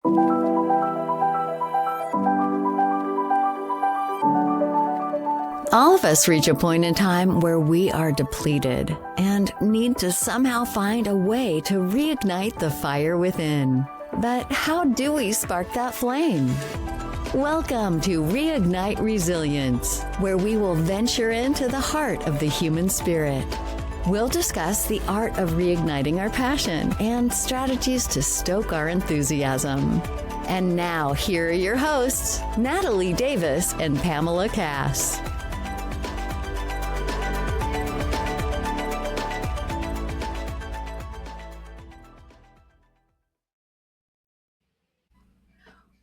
All of us reach a point in time where we are depleted and need to somehow find a way to reignite the fire within. But how do we spark that flame? Welcome to Reignite Resilience, where we will venture into the heart of the human spirit. We'll discuss the art of reigniting our passion and strategies to stoke our enthusiasm. And now, here are your hosts, Natalie Davis and Pamela Cass.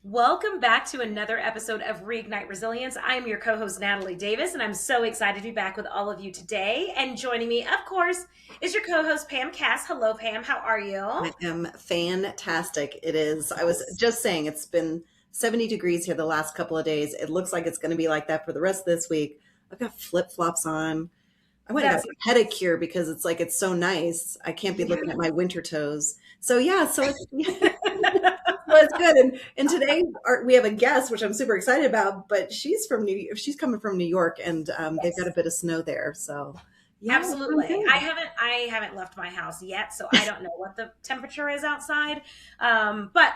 Welcome back to another episode of Reignite Resilience. I'm your co-host, Natalie Davis, and I'm so excited to be back with all of you today. And joining me, of course, is your co-host, Pam Cass. Hello, Pam. How are you? I am fantastic. It is. I was just saying it's been 70 degrees here the last couple of days. It looks like it's going to be like that for the rest of this week. I've got flip-flops on. I went and got a pedicure because it's so nice. I can't be looking at my winter toes. So it's well, it's good. And today we have a guest, which I'm super excited about, but she's coming from New York, and they've got a bit of snow there. So yeah, absolutely. I haven't left my house yet, so I don't know what the temperature is outside. But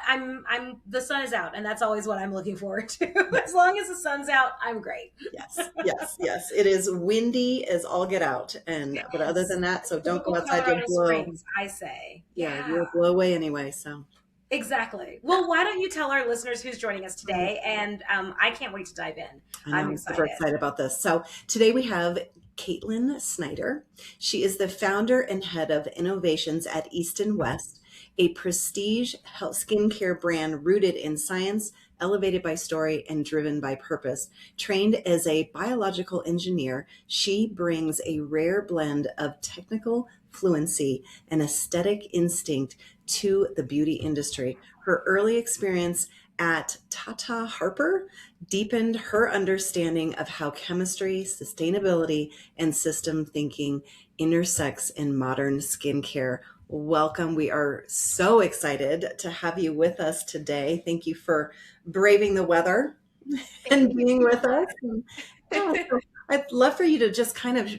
the sun is out, and that's always what I'm looking forward to. As long as the sun's out, I'm great. Yes. It is windy as all get out, but other than that, so don't go outside. You'll blow. Springs, I say. Yeah, you'll blow away anyway. So. Exactly. Well, why don't you tell our listeners who's joining us today? And I can't wait to dive in. I'm super excited about this. So today we have Kaitlyn Schneider. She is the founder and head of innovations at East and West, a prestige health skincare brand rooted in science, elevated by story, and driven by purpose. Trained as a biological engineer, she brings a rare blend of technical fluency and aesthetic instinct to the beauty industry. Her early experience at Tata Harper deepened her understanding of how chemistry, sustainability, and system thinking intersects in modern skincare. Welcome. We are so excited to have you with us today. Thank you for braving the weather and being with us. So I'd love for you to just kind of,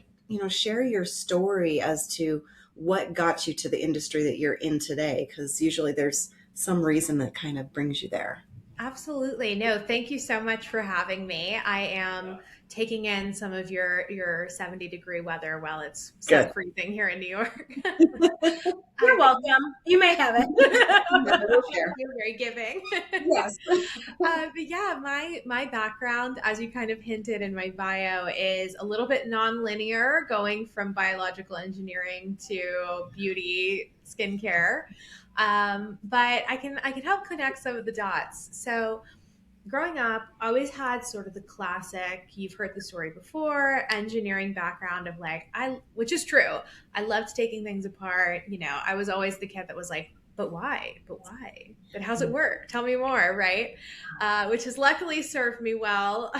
share your story as to what got you to the industry that you're in today, because usually there's some reason that kind of brings you there. Absolutely. No, thank you so much for having me. I am taking in some of your 70-degree weather while it's so freezing here in New York. You're welcome. You may have it. You're very giving. Yes. But yeah, my background, as you kind of hinted in my bio, is a little bit non-linear, going from biological engineering to beauty skincare. But I can help connect some of the dots. So growing up, I always had sort of the classic, you've heard the story before, engineering background of which is true. I loved taking things apart. I was always the kid that was like, but why? But how's it work? Tell me more, right? Which has luckily served me well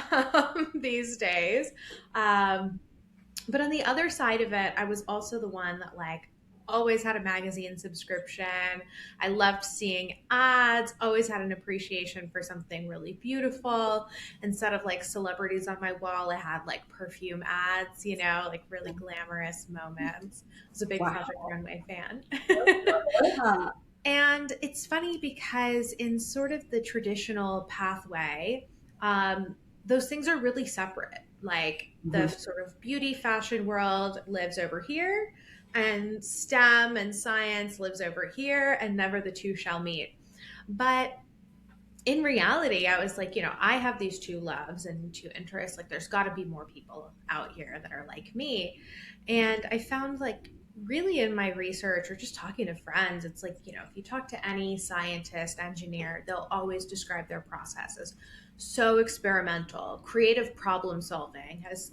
these days. But on the other side of it, I was also the one that always had a magazine subscription. I loved seeing ads, always had an appreciation for something really beautiful. Instead of celebrities on my wall, I had perfume ads, really glamorous moments. I was a big Project Runway fan. And it's funny because in sort of the traditional pathway, those things are really separate. The sort of beauty fashion world lives over here, and STEM and science lives over here, and never the two shall meet. But in reality, I was I have these two loves and two interests. There's got to be more people out here that are like me. And I found really in my research or just talking to friends, it's if you talk to any scientist, engineer, they'll always describe their process as so experimental, creative problem solving, as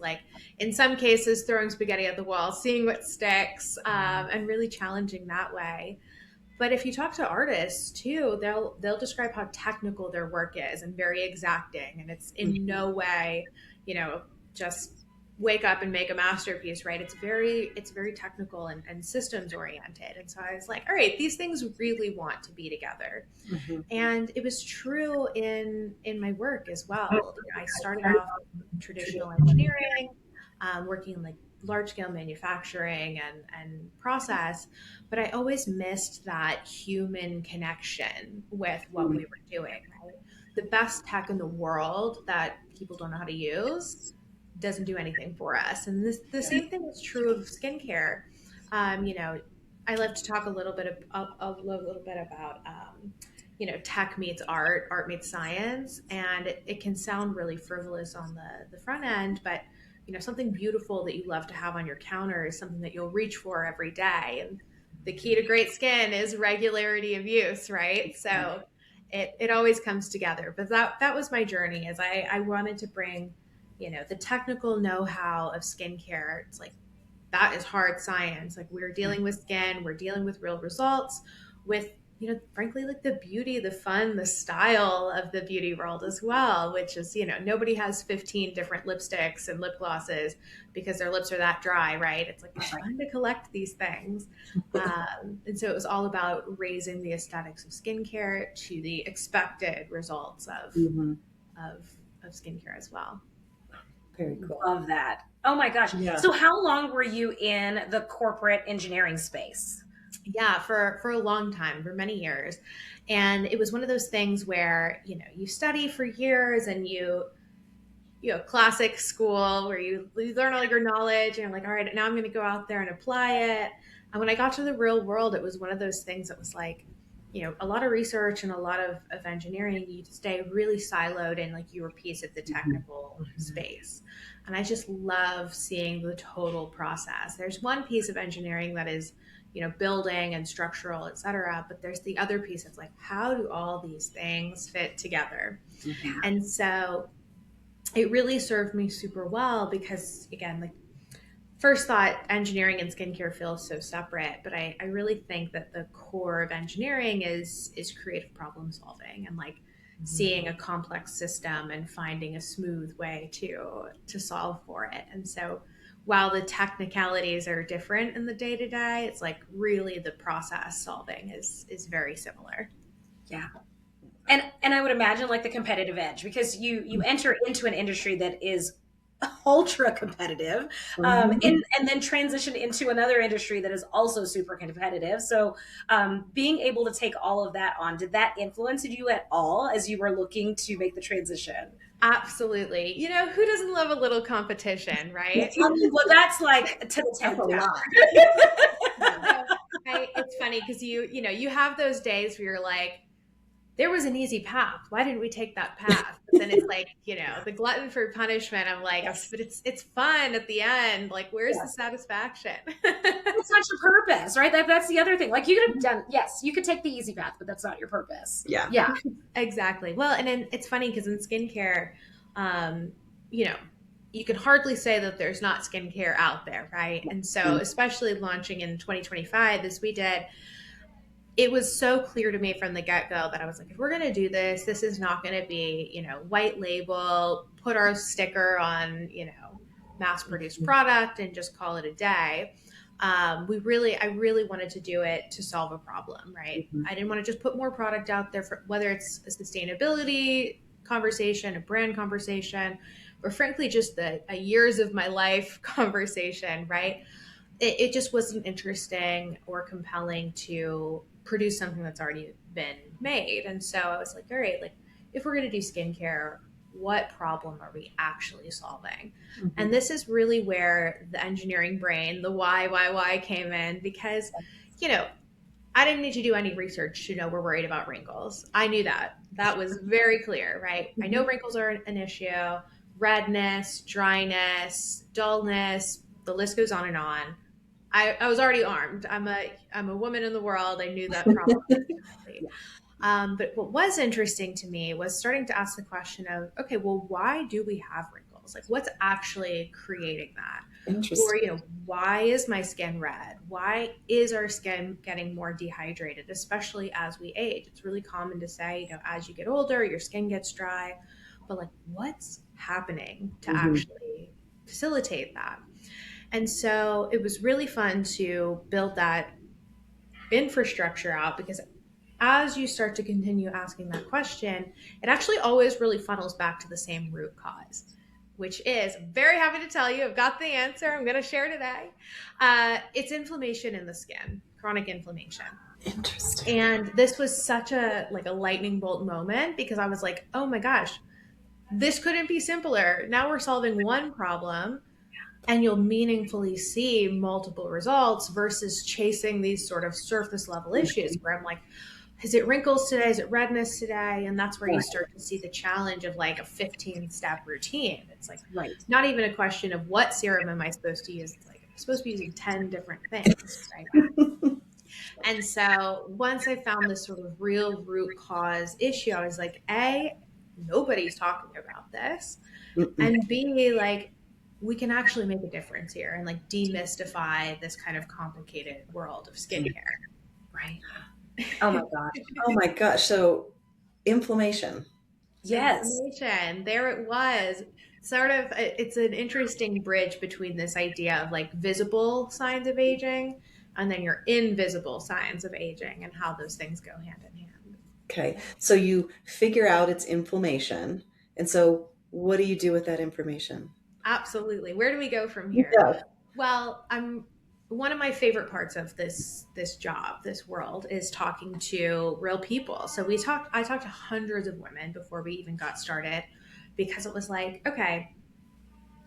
in some cases throwing spaghetti at the wall, seeing what sticks, and really challenging that way. But if you talk to artists too, they'll describe how technical their work is and very exacting, and it's in no way, just wake up and make a masterpiece, right? It's very technical and systems oriented. And so I was like, all right, these things really want to be together. And it was true in my work as well. I started off traditional engineering, working in like large scale manufacturing and process, but I always missed that human connection with what we were doing. Right? The best tech in the world that people don't know how to use doesn't do anything for us. And the same thing is true of skincare. You know, I love to talk a little bit about you know, tech meets art meets science, and it can sound really frivolous on the front end, but you know, something beautiful that you love to have on your counter is something that you'll reach for every day. And the key to great skin is regularity of use, right? So it always comes together. But that was my journey, is I wanted to bring, you know, the technical know-how of skincare. It's like, that is hard science. Like, we're dealing with skin, we're dealing with real results, with, you know, frankly, like the beauty, the fun, the style of the beauty world as well, which is, you know, nobody has 15 different lipsticks and lip glosses because their lips are that dry, right? It's like, it's fun to collect these things. And so it was all about raising the aesthetics of skincare to the expected results of skincare as well. Very cool. Love that. Oh my gosh. Yeah. So how long were you in the corporate engineering space? Yeah, for a long time, for many years. And it was one of those things where, you know, you study for years and you know, classic school where you learn all your knowledge and you're like, all right, now I'm going to go out there and apply it. And when I got to the real world, it was one of those things that was like, you know, a lot of research and a lot of engineering, you stay really siloed in like your piece of the technical space. And I just love seeing the total process. There's one piece of engineering that is, you know, building and structural, et cetera. But there's the other piece that's like, how do all these things fit together? And so it really served me super well because, again, like, first thought, engineering and skincare feel so separate, but I really think that the core of engineering is creative problem solving and like seeing a complex system and finding a smooth way to solve for it. And so while the technicalities are different in the day-to-day, it's like really the process solving is very similar. Yeah. And I would imagine like the competitive edge, because you enter into an industry that is ultra competitive, and then transition into another industry that is also super competitive. So being able to take all of that on, did that influence you at all as you were looking to make the transition? Absolutely. You know, who doesn't love a little competition, right? Well, that's like to the 10th power. It's funny because you know, you have those days where you're like, there was an easy path. Why didn't we take that path? But then it's like, you know, the glutton for punishment. I'm like, but it's fun at the end. Like, where's the satisfaction? It's not your purpose, right? That's the other thing. Like, you could have done, yes, you could take the easy path, but that's not your purpose. Yeah. Exactly. Well, and then it's funny because in skincare, you know, you can hardly say that there's not skincare out there, right? And so, especially launching in 2025, as we did, it was so clear to me from the get-go that I was like, if we're going to do this, this is not going to be, you know, white label, put our sticker on, you know, mass-produced product and just call it a day. I really wanted to do it to solve a problem, right? I didn't want to just put more product out there for whether it's a sustainability conversation, a brand conversation, or frankly, just a years of my life conversation, right? It just wasn't interesting or compelling to produce something that's already been made. And so I was like, all right, like, if we're going to do skincare, what problem are we actually solving? And this is really where the engineering brain, the why came in, because, you know, I didn't need to do any research to know we're worried about wrinkles. I knew that. That was very clear, right? I know wrinkles are an issue, redness, dryness, dullness, the list goes on and on. I was already armed. I'm a woman in the world. I knew that problem. But what was interesting to me was starting to ask the question of, okay, well, why do we have wrinkles? Like, what's actually creating that? Or, you know, why is my skin red? Why is our skin getting more dehydrated, especially as we age? It's really common to say, you know, as you get older, your skin gets dry. But like, what's happening to actually facilitate that. And so it was really fun to build that infrastructure out, because as you start to continue asking that question, it actually always really funnels back to the same root cause, which is, I'm very happy to tell you, I've got the answer I'm going to share today. It's inflammation in the skin, chronic inflammation. Interesting. And this was such a lightning bolt moment, because I was like, oh my gosh, this couldn't be simpler. Now we're solving one problem, and you'll meaningfully see multiple results versus chasing these sort of surface level issues where I'm like, is it wrinkles today? Is it redness today? And that's where you start to see the challenge of like a 15-step routine. It's like, it's not even a question of what serum am I supposed to use. It's like, I'm supposed to be using 10 different things, right? And so once I found this sort of real root cause issue, I was like, A, nobody's talking about this. And B, like, we can actually make a difference here and like demystify this kind of complicated world of skincare. Right. Oh my gosh. Oh my gosh. So inflammation. Yes. Inflammation. There it was. Sort of, it's an interesting bridge between this idea of like visible signs of aging and then your invisible signs of aging, and how those things go hand in hand. Okay. So you figure out it's inflammation. And so what do you do with that information? Absolutely. Where do we go from here? Yeah. Well, one of my favorite parts of this job, this world, is talking to real people. So I talked to hundreds of women before we even got started, because it was like, okay,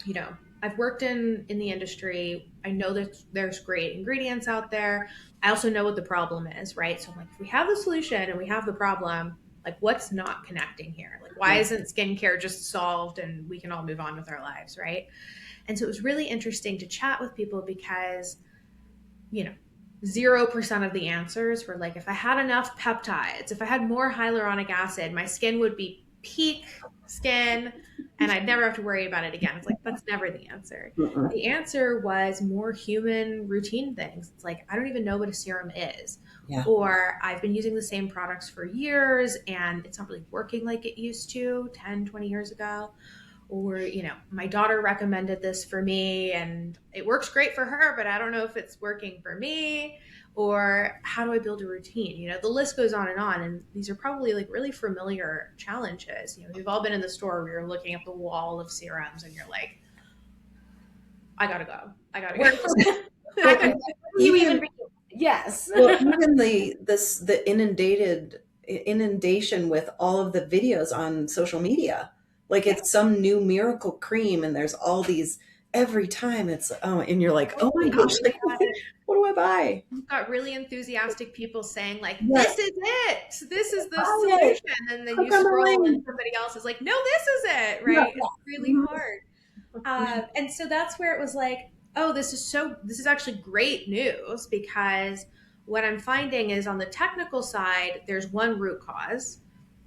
you know, I've worked in the industry. I know that there's great ingredients out there. I also know what the problem is, right? So I'm like, if we have the solution and we have the problem, like what's not connecting here? Like why isn't skincare just solved and we can all move on with our lives, right? And so it was really interesting to chat with people, because, you know, 0% of the answers were like, if I had enough peptides, if I had more hyaluronic acid, my skin would be peak skin and I'd never have to worry about it again. It's like, that's never the answer. The answer was more human routine things. It's like, I don't even know what a serum is. Yeah. Or I've been using the same products for years and it's not really working like it used to 10, 20 years ago. Or, you know, my daughter recommended this for me and it works great for her, but I don't know if it's working for me. Or how do I build a routine? You know, the list goes on. And these are probably like really familiar challenges. You know, we've all been in the store where you're looking at the wall of serums and you're like, I gotta go. Yes. Well, even the inundation with all of the videos on social media, like it's some new miracle cream and there's all these every time and you're like, oh my gosh, like, what do I buy? You've got really enthusiastic people saying like, this is it. This is the solution. And then you scroll and somebody else is like, no, this is it. Right. Yeah. It's really hard. And so that's where it was like, oh, this is actually great news, because what I'm finding is on the technical side, there's one root cause.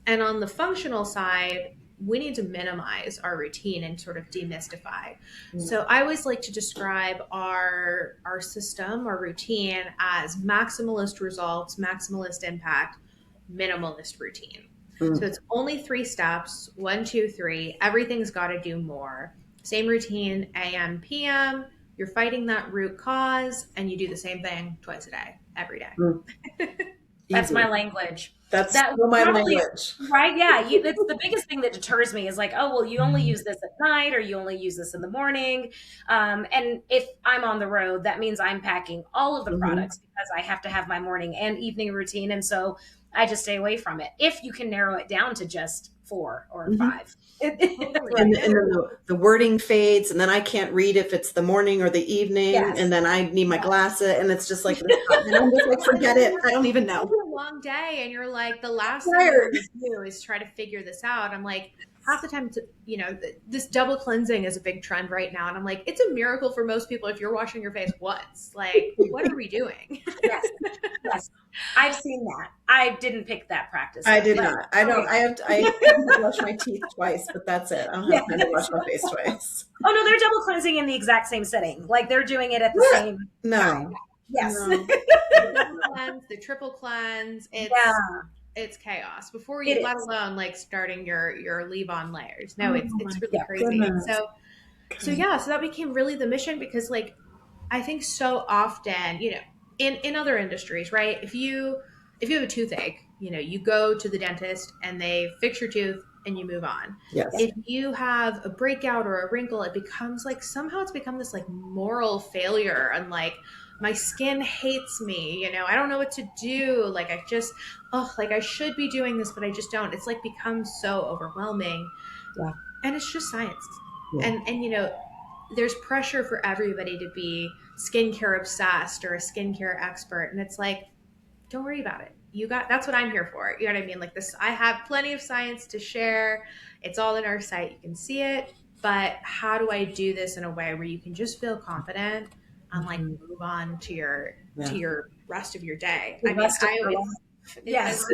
And on the functional side, we need to minimize our routine and sort of demystify. So I always like to describe our system, our routine, as maximalist results, maximalist impact, minimalist routine. So it's only 3 steps, 1, 2, 3. Everything's got to do more. Same routine, AM, PM. You're fighting that root cause, and you do the same thing twice a day, every day. That's my language. That's my language. Right? Yeah. It's the biggest thing that deters me is like, oh, well, you only use this at night or you only use this in the morning. And if I'm on the road, that means I'm packing all of the products because I have to have my morning and evening routine. And so I just stay away from it. If you can narrow it down to just 4 or 5. And then the wording fades, and then I can't read if it's the morning or the evening, and then I need my glasses, and it's just like, and I'm just like, forget it. I don't even know. It's a long day, and you're like, the last thing you do is try to figure this out. I'm like, half the time, this double cleansing is a big trend right now, and I'm like, it's a miracle for most people if you're washing your face once. Like, what are we doing? Yes, I've seen that. I didn't pick that practice. I did not. I don't. I have to brush my teeth twice, but that's it. I don't have time to wash my face twice. Oh no, they're double cleansing in the exact same sitting. Like they're doing it at the same. No. Yes. No. The triple cleanse. It's chaos before you, let alone like starting your leave-on layers. No, it's really crazy. Goodness. So So yeah, so that became really the mission, because like I think so often, in other industries, right? If you have a toothache, you go to the dentist and they fix your tooth and you move on. Yes. If you have a breakout or a wrinkle, it becomes like somehow it's become this like moral failure, and like my skin hates me, I don't know what to do. Like like I should be doing this, but I just don't. It's like becomes so overwhelming. Yeah. And it's just science. Yeah. And there's pressure for everybody to be skincare obsessed or a skincare expert. And it's like, don't worry about it. That's what I'm here for. You know what I mean? Like this, I have plenty of science to share. It's all in our site. You can see it. But how do I do this in a way where you can just feel confident and like move on to your rest of your day? Yes.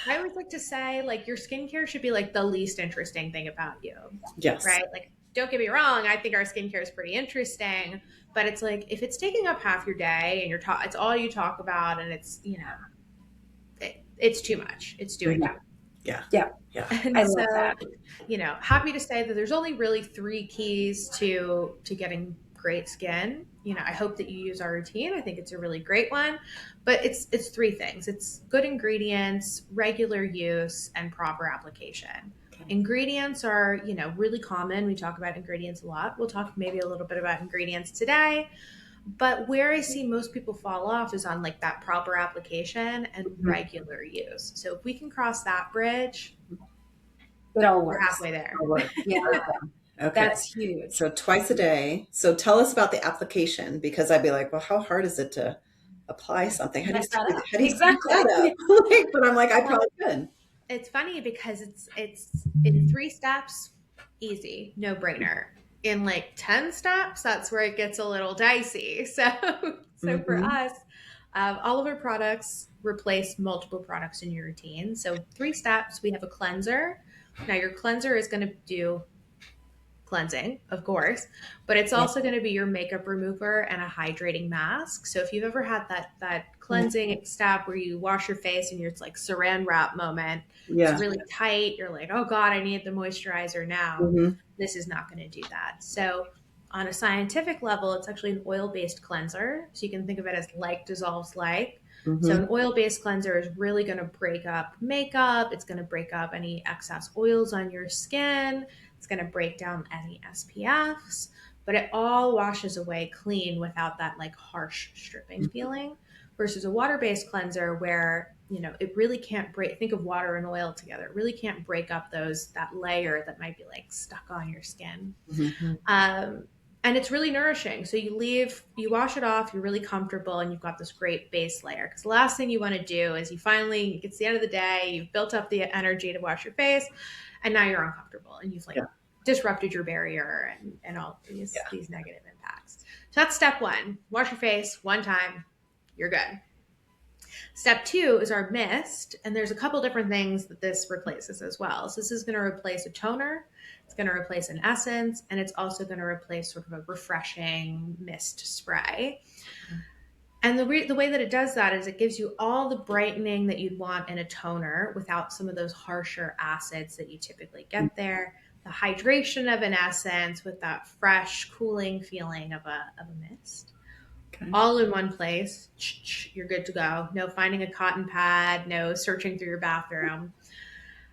I always like to say, like, your skincare should be like the least interesting thing about you. Yes. Right? Like, don't get me wrong. I think our skincare is pretty interesting, but it's like, if it's taking up half your day and it's all you talk about, and it's, it's too much. It's doing too much. Yeah. Yeah. Yeah. And I love that. Happy to say that there's only really 3 keys to getting great skin. I hope that you use our routine. I think it's a really great one, but it's 3 things. It's good ingredients, regular use, and proper application. Okay. Ingredients are, really common. We talk about ingredients a lot. We'll talk maybe a little bit about ingredients today, but where I see most people fall off is on like that proper application and regular use. So if we can cross that bridge, it all works. We're halfway there. Yeah. Okay. That's huge. So twice a day. So tell us about the application, because I'd be like, well, how hard is it to apply something? How do you screw that up? But I'm like, I probably could. It's funny because it's in 3 steps, easy, no brainer. In like 10 steps, that's where it gets a little dicey. So for us, all of our products replace multiple products in your routine. So 3 steps, we have a cleanser. Now your cleanser is going to do cleansing, of course, but it's also going to be your makeup remover and a hydrating mask. So if you've ever had that cleansing step where you wash your face and it's like saran wrap moment, it's really tight, you're like, oh God, I need the moisturizer now. This is not going to do that. So on a scientific level, it's actually an oil-based cleanser. So you can think of it as like dissolves like. So an oil-based cleanser is really going to break up makeup. It's going to break up any excess oils on your skin. It's going to break down any SPFs, but it all washes away clean without that like harsh stripping feeling, versus a water-based cleanser where, it really can't think of water and oil together. It really can't break up that layer that might be like stuck on your skin. And it's really nourishing. So you wash it off, you're really comfortable, and you've got this great base layer. Because the last thing you want to do is it's the end of the day, you've built up the energy to wash your face, and now you're uncomfortable, and you've disrupted your barrier and all these negative impacts. So that's step 1. Wash your face 1 time, you're good. Step 2 is our mist, and there's a couple different things that this replaces as well. So this is going to replace a toner, it's going to replace an essence, and it's also going to replace sort of a refreshing mist spray. And the way that it does that is it gives you all the brightening that you'd want in a toner without some of those harsher acids that you typically get there. The hydration of an essence with that fresh, cooling feeling of a mist. Okay. All in one place. You're good to go. No finding a cotton pad, no searching through your bathroom.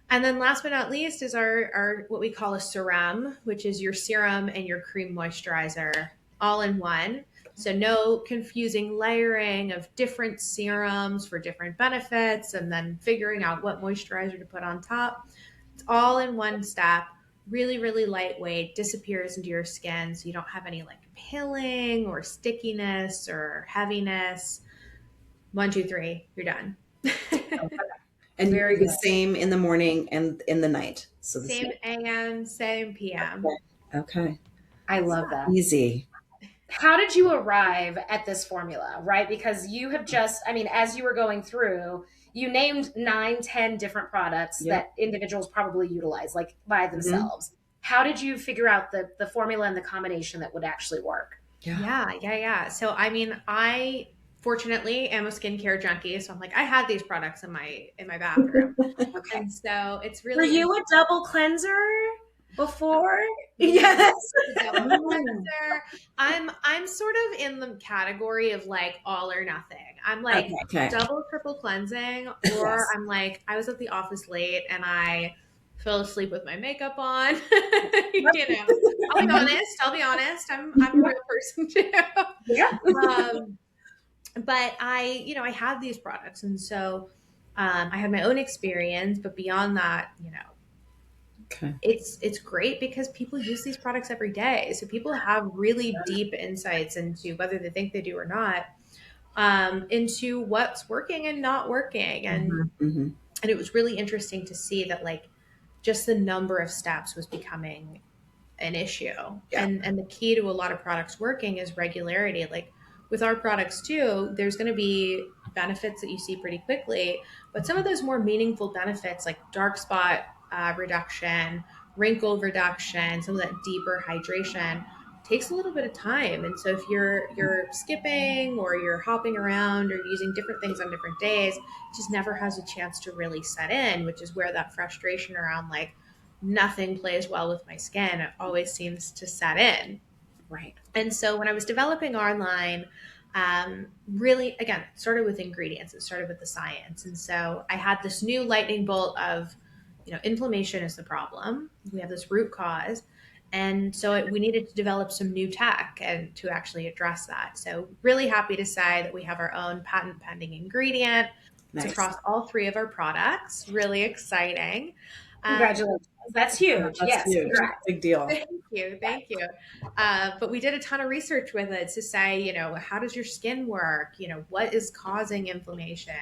And then last but not least is our what we call a serum, which is your serum and your cream moisturizer all in one. So no confusing layering of different serums for different benefits and then figuring out what moisturizer to put on top. It's all in one step, really, really lightweight, disappears into your skin so you don't have any like pilling or stickiness or heaviness. 1, 2, 3, you're done. And very the same in the morning and in the night. So the same AM, same PM. Okay. I love that. Easy. How did you arrive at this formula, right? Because you have as you were going through, you named 9, 10 different products that individuals probably utilize like by themselves. How did you figure out the formula and the combination that would actually work? Yeah. So, I fortunately am a skincare junkie. So I'm like, I had these products in my bathroom. Okay. And so it's really. Were you a double cleanser before? Yes. double cleanser. I'm sort of in the category of like all or nothing. I'm like Okay. double, triple cleansing, or Yes. I'm like, I was at the office late and I fell asleep with my makeup on. I'll be honest. I'm a real person too. Yeah. But I had these products, and so I had my own experience. But beyond that, Okay. it's great because people use these products every day, so people have really deep insights into whether they think they do or not, into what's working and not working, Mm-hmm. and it was really interesting to see that like just the number of steps was becoming an issue. Yeah. And the key to a lot of products working is regularity. Like with our products too, there's going to be benefits that you see pretty quickly, but some of those more meaningful benefits like dark spot reduction, wrinkle reduction, some of that deeper hydration takes a little bit of time. And so if you're skipping or you're hopping around or using different things on different days, it just never has a chance to really set in, which is where that frustration around like nothing plays well with my skin, it always seems to set in. Right. And so when I was developing our line, really, again, it started with ingredients. It started with the science. And so I had this new lightning bolt of, inflammation is the problem. We have this root cause. And so we needed to develop some new tech and to actually address that. So really happy to say that we have our own patent pending ingredient. Nice. It's across all 3 of our products. Really exciting. Congratulations. That's huge. That's huge. Big deal. Thank you. But we did a ton of research with it to say, how does your skin work? What is causing inflammation?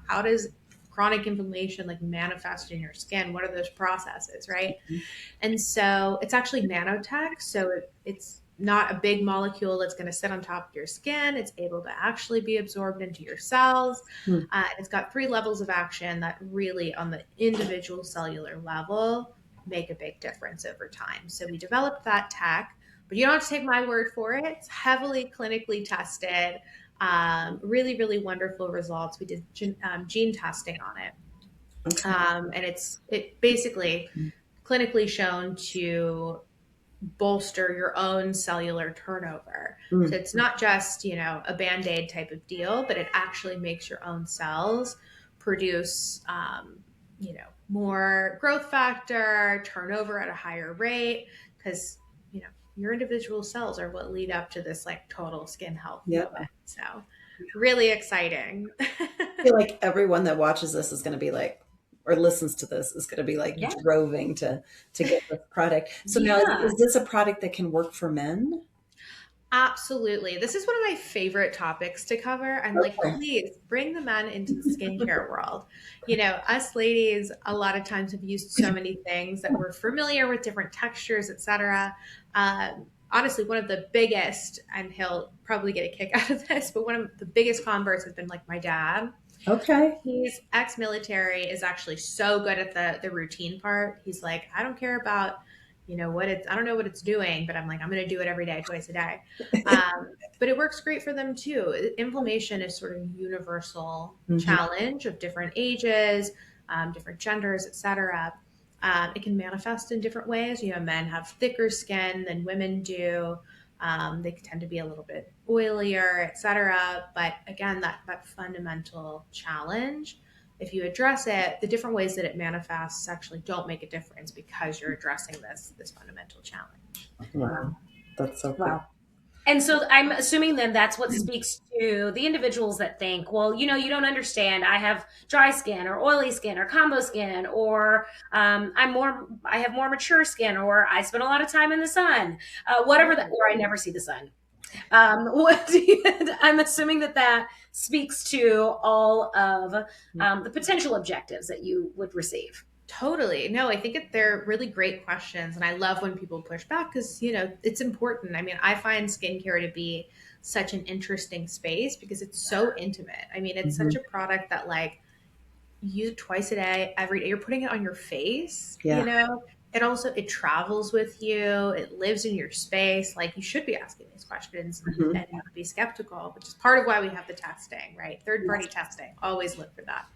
How does chronic inflammation like manifest in your skin? What are those processes, right? Mm-hmm. And so it's actually nanotech. So it's not a big molecule that's going to sit on top of your skin. It's able to actually be absorbed into your cells. And it's got 3 levels of action that really on the individual cellular level make a big difference over time. So we developed that tech, but you don't have to take my word for it. It's heavily clinically tested, really, really wonderful results. We did gene testing on it. Okay. And it basically clinically shown to bolster your own cellular turnover. So it's not just, a Band-Aid type of deal, but it actually makes your own cells produce, more growth factor, turnover at a higher rate, because, your individual cells are what lead up to this like total skin health movement. So really exciting. I feel like everyone that watches this is going to be like, or listens to this is going to be like droving to get this product. So now is this a product that can work for men? Absolutely. This is one of my favorite topics to cover. I'm like, please bring the men into the skincare world. Us ladies, a lot of times have used so many things that we're familiar with, different textures, etc. Honestly, one of the biggest, and he'll probably get a kick out of this, but one of the biggest converts has been like my dad. Okay. He's ex-military, is actually so good at the routine part. He's like, I don't care about I don't know what it's doing, but I'm like, I'm going to do it every day, twice a day. But it works great for them too. Inflammation is sort of a universal challenge of different ages, different genders, etc. It can manifest in different ways. Men have thicker skin than women do. They tend to be a little bit oilier, etc. But again, that fundamental challenge, if you address it, the different ways that it manifests actually don't make a difference because you're addressing this fundamental challenge. Wow. That's so cool. Wow. And so I'm assuming then that's what speaks to the individuals that think, well, you don't understand. I have dry skin or oily skin or combo skin, or I have more mature skin, or I spend a lot of time in the sun, or I never see the sun. I'm assuming that speaks to all of the potential objectives that you would receive. Totally. No, I think they're really great questions. And I love when people push back because, it's important. I mean, I find skincare to be such an interesting space because it's so intimate. I mean, it's such a product that like you use it twice a day, every day. You're putting it on your face, It travels with you. It lives in your space. Like you should be asking these questions and not be skeptical, which is part of why we have the testing, right? Third-party testing. Always look for that.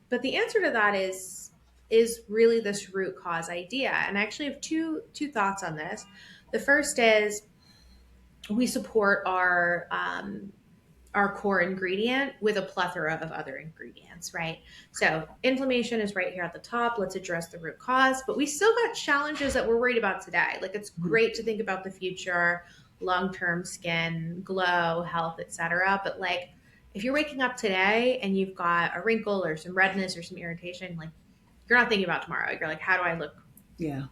But the answer to that is is really this root cause idea. And I actually have two thoughts on this. The first is we support our core ingredient with a plethora of other ingredients, right? So inflammation is right here at the top. Let's address the root cause, but we still got challenges that we're worried about today. Like, it's great to think about the future, long-term skin, glow, health, etc. But like, if you're waking up today and you've got a wrinkle or some redness or some irritation, like, you're not thinking about tomorrow. You're like, how do I look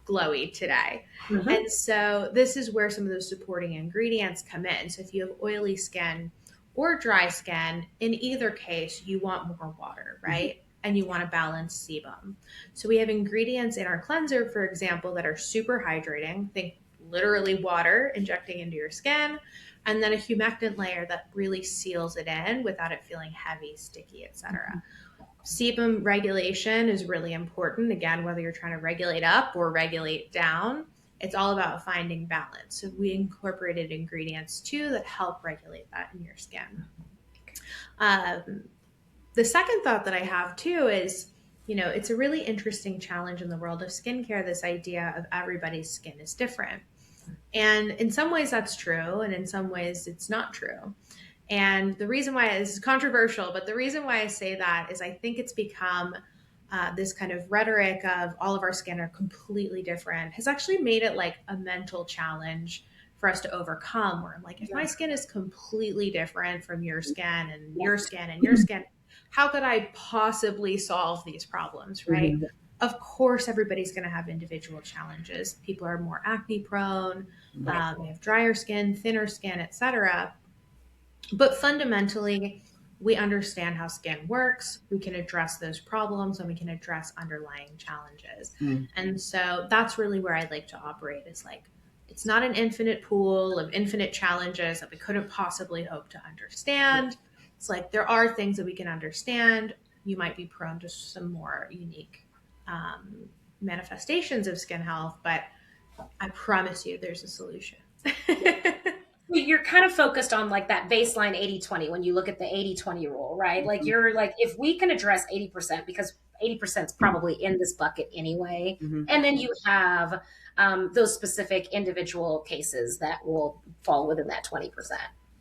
glowy today? And so this is where some of those supporting ingredients come in. So if you have oily skin or dry skin, in either case, you want more water, right? And you want to balance sebum. So we have ingredients in our cleanser, for example, that are super hydrating. Think literally water injecting into your skin, and then a humectant layer that really seals it in without it feeling heavy, sticky, etc. Sebum regulation is really important. Again, whether you're trying to regulate up or regulate down, it's all about finding balance. So we incorporated ingredients too that help regulate that in your skin. The second thought that I have too is, it's a really interesting challenge in the world of skincare, this idea of everybody's skin is different. And in some ways that's true, and in some ways it's not true. And the reason why this is controversial, but the reason why I say that is I think it's become this kind of rhetoric of all of our skin are completely different has actually made it like a mental challenge for us to overcome, where I'm like, if my skin is completely different from your skin and your skin and your skin, how could I possibly solve these problems, right? Of course, everybody's going to have individual challenges. People are more acne prone, they have drier skin, thinner skin, etc. But fundamentally, we understand how skin works. We can address those problems and we can address underlying challenges. And so that's really where I like to operate, is like, it's not an infinite pool of infinite challenges that we couldn't possibly hope to understand. It's like, there are things that we can understand. You might be prone to some more unique manifestations of skin health, but I promise you there's a solution. You're kind of focused on like that baseline 80-20 when you look at the 80-20 rule, right? Like, you're like, if we can address 80%, because 80% is probably in this bucket anyway. And then you have those specific individual cases that will fall within that 20%.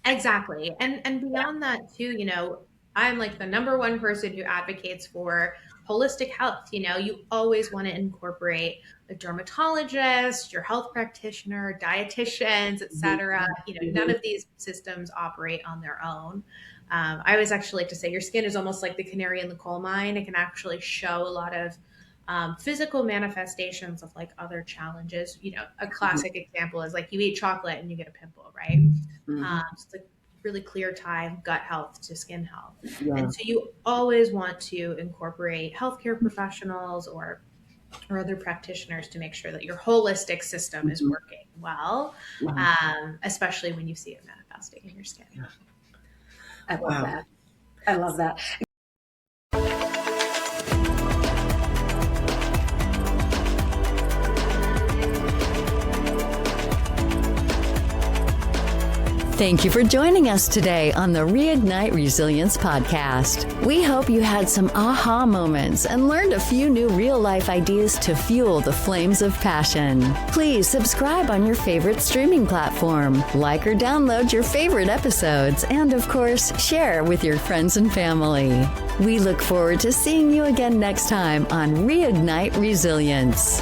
Exactly. And beyond that too, I'm like the number one person who advocates for holistic health. You always want to incorporate a dermatologist, your health practitioner, dietitians, etc. None of these systems operate on their own. I always actually like to say your skin is almost like the canary in the coal mine. It can actually show a lot of physical manifestations of like other challenges. A classic example is like you eat chocolate and you get a pimple, right? It's like really clear tie gut health to skin health. And so you always want to incorporate healthcare professionals or other practitioners to make sure that your holistic system is working well, especially when you see it manifesting in your skin. I love that. I love that. Thank you for joining us today on the Reignite Resilience podcast. We hope you had some aha moments and learned a few new real-life ideas to fuel the flames of passion. Please subscribe on your favorite streaming platform, like or download your favorite episodes, and of course, share with your friends and family. We look forward to seeing you again next time on Reignite Resilience.